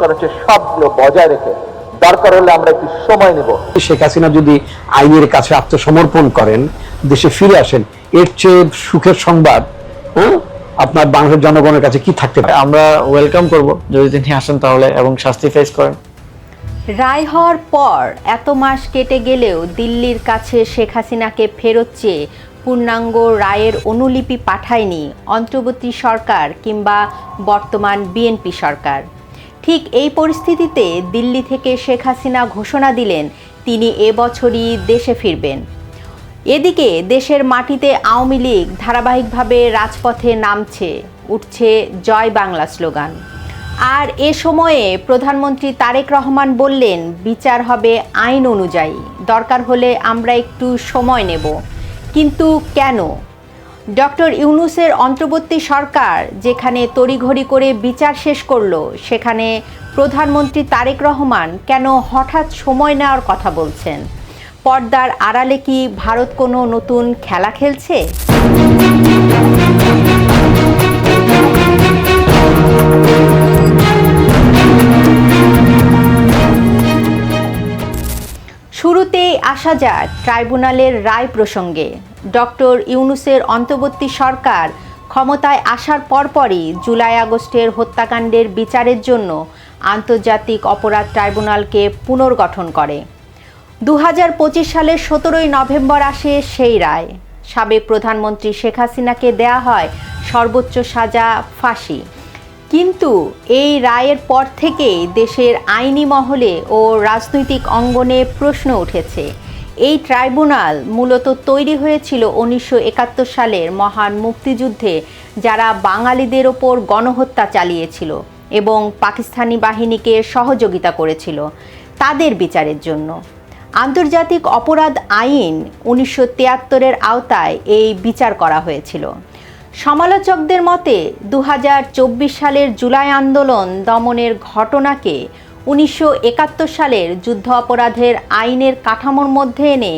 করা হচ্ছে সবগুলো বজায় রেখে দরকার হলে আমরা একটু সময় নেব। শেখ হাসিনা যদি আইনের কাছে আত্মসমর্পণ করেন, দেশে ফিরে আসেন, এর চেয়ে সুখের সংবাদ আপনার বাংলাদেশের জনগণের কাছে কি থাকতে পারে? আমরা ওয়েলকাম করব যদি তিনি আসেন তাহলে, এবং শাস্তি ফেস করেন। রায় হওয়ার পর এত মাস কেটে গেলেও দিল্লির কাছে শেখ হাসিনাকে ফেরত চেয়ে পূর্ণাঙ্গ রায়ের অনুলিপি পাঠায়নি অন্তর্বর্তী সরকার কিংবা বর্তমান বিএনপি সরকার। ঠিক এই পরিস্থিতিতে দিল্লি থেকে শেখ হাসিনা ঘোষণা দিলেন তিনি এবছরই দেশে ফিরবেন। এদিকে দেশের মাটিতে আওয়ামী লীগ ধারাবাহিকভাবে রাজপথে নামছে, উঠছে জয় বাংলা স্লোগান। আর এ সময়ে প্রধানমন্ত্রী তারেক রহমান বললেন বিচার হবে আইন অনুযায়ী, দরকার হলে আমরা একটু সময় নেব। কিন্তু কেন? ডক্টর ইউনূসের অন্তর্বর্তী সরকার যেখানে তড়িঘড়ি করে বিচার শেষ করলো, সেখানে প্রধানমন্ত্রী তারেক রহমান কেন হঠাৎ সময় নেওয়ার কথা বলছেন? পর্দার আড়ালে কি ভারত কোনো নতুন খেলা খেলছে? শুরুতেই আসা যাক ট্রাইব্যুনালের রায় প্রসঙ্গে। ডক্টর ইউনূসের অন্তর্বর্তী সরকার ক্ষমতায় আসার পরপরই জুলাই আগস্টের হত্যাকাণ্ডের বিচারের জন্য আন্তর্জাতিক অপরাধ ট্রাইব্যুনালকে পুনর্গঠন করে। 2025 সালের 17 নভেম্বর আসে সেই রায়। সাবেক প্রধানমন্ত্রী শেখ হাসিনাকে দেয়া হয় সর্বোচ্চ সাজা ফাঁসি। কিন্তু এই রায়ের পর থেকেই দেশের আইনি মহলে ও রাজনৈতিক অঙ্গনে প্রশ্ন উঠেছে। এই ট্রাইব্যুনাল মূলত তৈরি হয়েছিল 1971 সালের মহান মুক্তিযুদ্ধে যারা বাঙালিদের ওপর গণহত্যা চালিয়েছিল এবং পাকিস্তানি বাহিনীকে সহযোগিতা করেছিল তাদের বিচারের জন্য। আন্তর্জাতিক অপরাধ আইন 1973-এর আওতায় এই বিচার করা হয়েছিল। সমালোচকদের মতে 2024 সালের জুলাই আন্দোলন দমনের ঘটনাকে 1971 সালের যুদ্ধ অপরাধের আইনের কাঠামোর মধ্যে এনে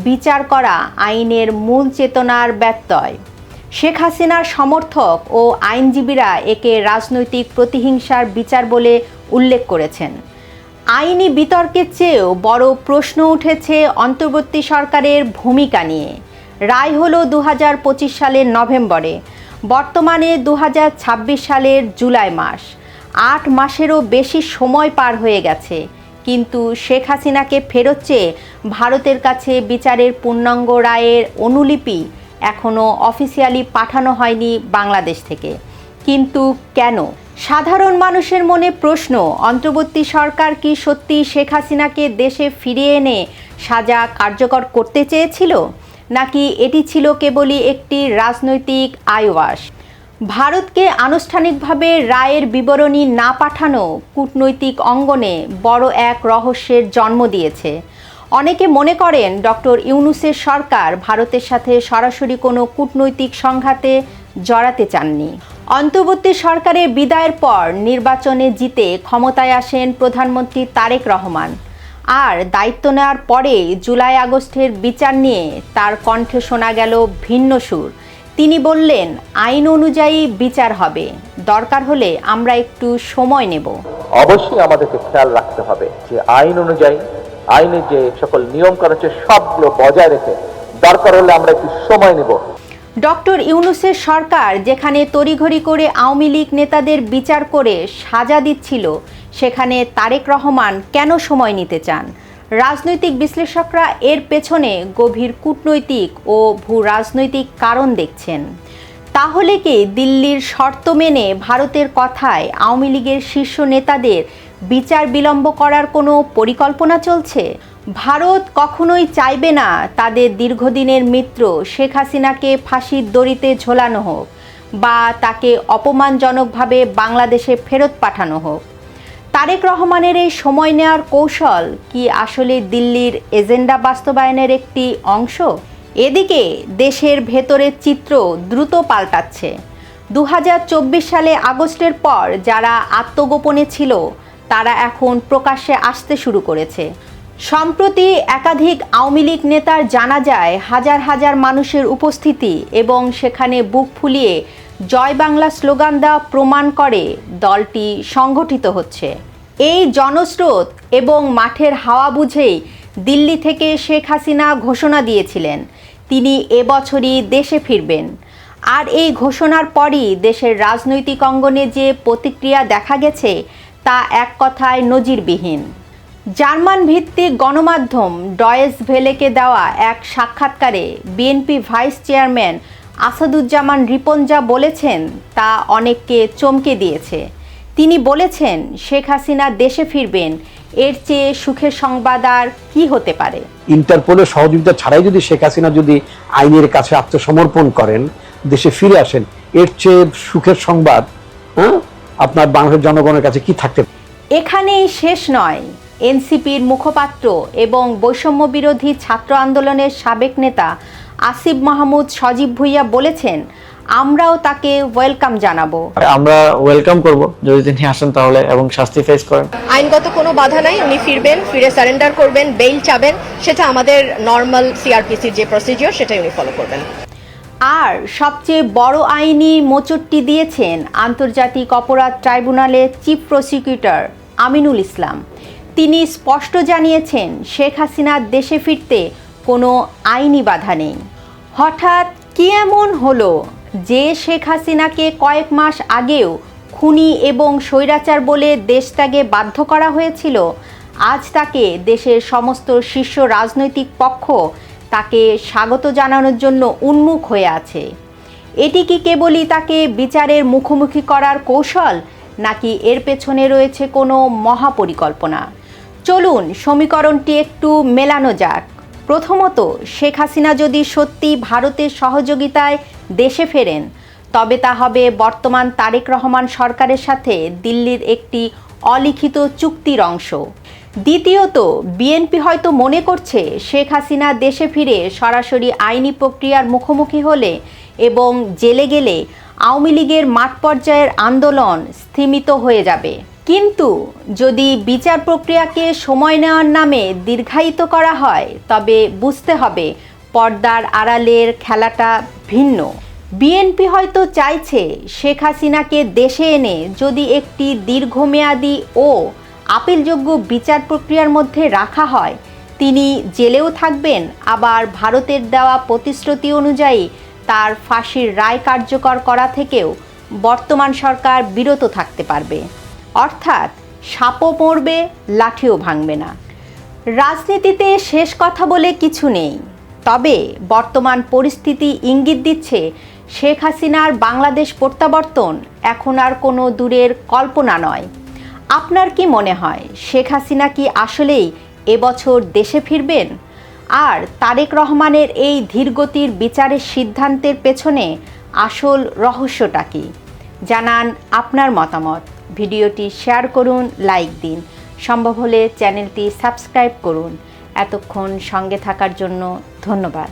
বিচার করা আইনের মূল চেতনার ব্যত্যয়। শেখ হাসিনার সমর্থক ও আইনজীবীরা একে রাজনৈতিক প্রতিহিংসার বিচার বলে উল্লেখ করেছেন। আইনি বিতর্কের চেয়েও বড় প্রশ্ন উঠেছে অন্তর্বর্তী সরকারের ভূমিকা নিয়ে। রায় হলো 2025 সালের নভেম্বরে, বর্তমানে 2026 সালের জুলাই মাস। 8 মাসেরও বেশি সময় পার হয়ে গেছে, কিন্তু শেখ হাসিনাকে ফেরত চেয়ে ভারতের কাছে বিচারের পূর্ণাঙ্গ রায়ের অনুলিপি এখনও অফিসিয়ালি পাঠানো হয়নি বাংলাদেশ থেকে। কিন্তু কেন? সাধারণ মানুষের মনে প্রশ্ন, অন্তর্বর্তী সরকার কি সত্যি শেখ হাসিনাকে দেশে ফিরিয়ে এনে সাজা কার্যকর করতে চেয়েছিল, নাকি এটি ছিল কেবলই একটি রাজনৈতিক আইওয়াশ? ভারতকে আনুষ্ঠানিকভাবে রায়ের বিবরণী না পাঠানো কূটনৈতিক অঙ্গনে বড় এক রহস্যের জন্ম দিয়েছে। অনেকে মনে করেন ডক্টর ইউনূসের সরকার ভারতের সাথে সরাসরি কোনো কূটনৈতিক সংঘাতে জড়াতে চাননি। অন্তর্বর্তী সরকারের বিদায়ের পর নির্বাচনে জিতে ক্ষমতায় আসেন প্রধানমন্ত্রী তারেক রহমান। আর দায়িত্ব নেওয়ার পরে জুলাই আগস্টের বিচার নিয়ে তার কণ্ঠে শোনা গেল ভিন্ন সুর। তিনি বললেন আইন অনুযায়ী বিচার হবে, দরকার হলে আমরা একটু সময় নেব। অবশ্যই আমাদেরকে খেয়াল রাখতে হবে যে আইন অনুযায়ী আইনের যে সকল নিয়ম করা হচ্ছে সবগুলো বজায় রেখে দরকার হলে আমরা একটু সময় নেব। ডক্টর ইউনূসের সরকার যেখানে তড়িঘড়ি করে আওয়ামী লীগ নেতাদের বিচার করে সাজা দিচ্ছিল, সেখানে তারেক রহমান কেন সময় নিতে চান? রাজনৈতিক বিশ্লেষকরা এর পেছনে গভীর কূটনৈতিক ও ভূ রাজনৈতিক কারণ দেখছেন। তাহলে কি দিল্লির শর্ত মেনে ভারতের কথায় আওয়ামী লীগের শীর্ষ নেতাদের বিচার বিলম্ব করার কোনো পরিকল্পনা চলছে? ভারত কখনোই চাইবে না তাদের দীর্ঘদিনের মিত্র শেখ হাসিনাকে ফাঁসির দড়িতে ঝোলানো হোক বা তাকে অপমানজনকভাবে বাংলাদেশে ফেরত পাঠানো হোক। তারেক রহমানের এই সময় নেওয়ার কৌশল কি আসলে দিল্লির এজেন্ডা বাস্তবায়নের একটি অংশ? এদিকে দেশের ভেতরের চিত্র দ্রুত পাল্টাচ্ছে। 2024 সালে আগস্টের পর যারা আত্মগোপনে ছিল তারা এখন প্রকাশ্যে আসতে শুরু করেছে। সম্প্রতি একাধিক আওয়ামী লীগ নেতার জানাজায় হাজার হাজার মানুষের উপস্থিতি এবং সেখানে বুক ফুলিয়ে জয় বাংলা স্লোগান দেওয়া প্রমাণ করে দলটি সংগঠিত হচ্ছে। এই জনস্রোত এবং মাঠের হাওয়া বুঝেই দিল্লি থেকে শেখ হাসিনা ঘোষণা দিয়েছিলেন তিনি এবছরই দেশে ফিরবেন। আর এই ঘোষণার পরই দেশের রাজনৈতিক অঙ্গনে যে প্রতিক্রিয়া দেখা গেছে তা এক কথায় নজিরবিহীন। জার্মান ভিত্তিক গণমাধ্যম ডয়েচ ভেলেকে দেওয়া এক সাক্ষাৎকারে BNP vice chairman Asaduzzaman Ripon যা বলেছেন তা অনেককে চমকে দিয়েছে। তিনি বলেছেন শেখ হাসিনা দেশে ফিরবেন, এর চেয়ে সুখের সংবাদ আর কি হতে পারে। ইন্টারপোলের সহযোগিতা ছাড়াই যদি শেখ হাসিনা যদি আইনের কাছে আত্মসমর্পণ করেন, দেশে ফিরে আসেন, এর চেয়ে সুখের সংবাদ আপনার বাংলাদেশের জনগণের কাছে কি থাকতে পারে? এখানেই শেষ নয়। এনসিপির মুখপাত্র এবং বৈষম্য বিরোধী ছাত্র আন্দোলনের সাবেক নেতা আসিফ মাহমুদ সজীব ভুইয়া বলেছেন আমরাও তাকে ওয়েলকাম জানাবো। আমরা ওয়েলকাম করব যদি তিনি আসেন তাহলে এবং শাস্তি ফেস করেন। আইনগত কোনো বাধা নাই, উনি ফিরবেন, ফিরে সারেন্ডার করবেন, বেইল চাবেন, সেটা আমাদের নর্মাল সিআরপিসির যে প্রসিডিওর সেটাই উনি ফলো করবেন। আর সবচেয়ে বড় আইনি মোচড়টি দিয়েছেন আন্তর্জাতিক অপরাধ ট্রাইব্যুনালের চিফ প্রসিকিউটর আমিনুল ইসলাম। তিনি স্পষ্ট জানিয়েছেন শেখ হাসিনার দেশে ফিরতে কোনো আইনি বাধা নেই। হঠাৎ কি এমন হলো যে শেখ হাসিনাকে কয়েক মাস আগেও খুনি এবং স্বৈরাচার বলে দেশ ত্যাগে বাধ্য করা হয়েছিল, আজ তাকে দেশের সমস্ত শীর্ষ রাজনৈতিক পক্ষ তাকে স্বাগত জানানোর জন্য উন্মুখ হয়ে আছে। এটি কি কেবলই তাকে বিচারের মুখোমুখি করার কৌশল, নাকি এর পেছনে রয়েছে কোনো মহাপরিকল্পনা? চলুন সমীকরণটি একটু মেলানো যাক। প্রথমত, শেখ হাসিনা যদি সত্যি ভারতের সহযোগিতায় দেশে ফেরেন তবে তা হবে বর্তমান তারেক রহমান সরকারের সাথে দিল্লির একটি অলিখিত চুক্তির অংশ। দ্বিতীয়ত, বিএনপি হয়তো মনে করছে শেখ হাসিনা দেশে ফিরে সরাসরি আইনি প্রক্রিয়ার মুখোমুখি হলে এবং জেলে গেলে আওয়ামী লীগের মাঠ পর্যায়ের আন্দোলন স্থিমিত হয়ে যাবে। কিন্তু যদি বিচার প্রক্রিয়াকে সময় নেওয়ার নামে দীর্ঘায়িত করা হয় তবে বুঝতে হবে পর্দার আড়ালের খেলাটা ভিন্ন। বিএনপি হয়তো চাইছে শেখ হাসিনাকে দেশে এনে যদি একটি দীর্ঘমেয়াদী ও আপিলযোগ্য বিচার প্রক্রিয়ার মধ্যে রাখা হয়, তিনি জেলেও থাকবেন, আবার ভারতের দেওয়া প্রতিশ্রুতি অনুযায়ী তার ফাঁসির রায় কার্যকর করা থেকেও বর্তমান সরকার বিরত থাকতে পারবে। অর্থাৎ সাপও মরবে, লাঠিও ভাঙবে না। রাজনীতিতে শেষ কথা বলে কিছু নেই, তবে বর্তমান পরিস্থিতি ইঙ্গিত দিচ্ছে শেখ হাসিনার বাংলাদেশ প্রত্যাবর্তন এখন আর কোনো দূরের কল্পনা নয়। আপনার কি মনে হয় শেখ হাসিনা কি আসলেই এবছর দেশে ফিরবেন? আর তারেক রহমানের এই ধীরগতির বিচারের সিদ্ধান্তের পেছনে আসল রহস্যটা কি? জানান আপনার মতামত। ভিডিওটি শেয়ার করুন, লাইক দিন, সম্ভব হলে চ্যানেলটি সাবস্ক্রাইব করুন। এতক্ষণ সঙ্গে থাকার জন্য ধন্যবাদ।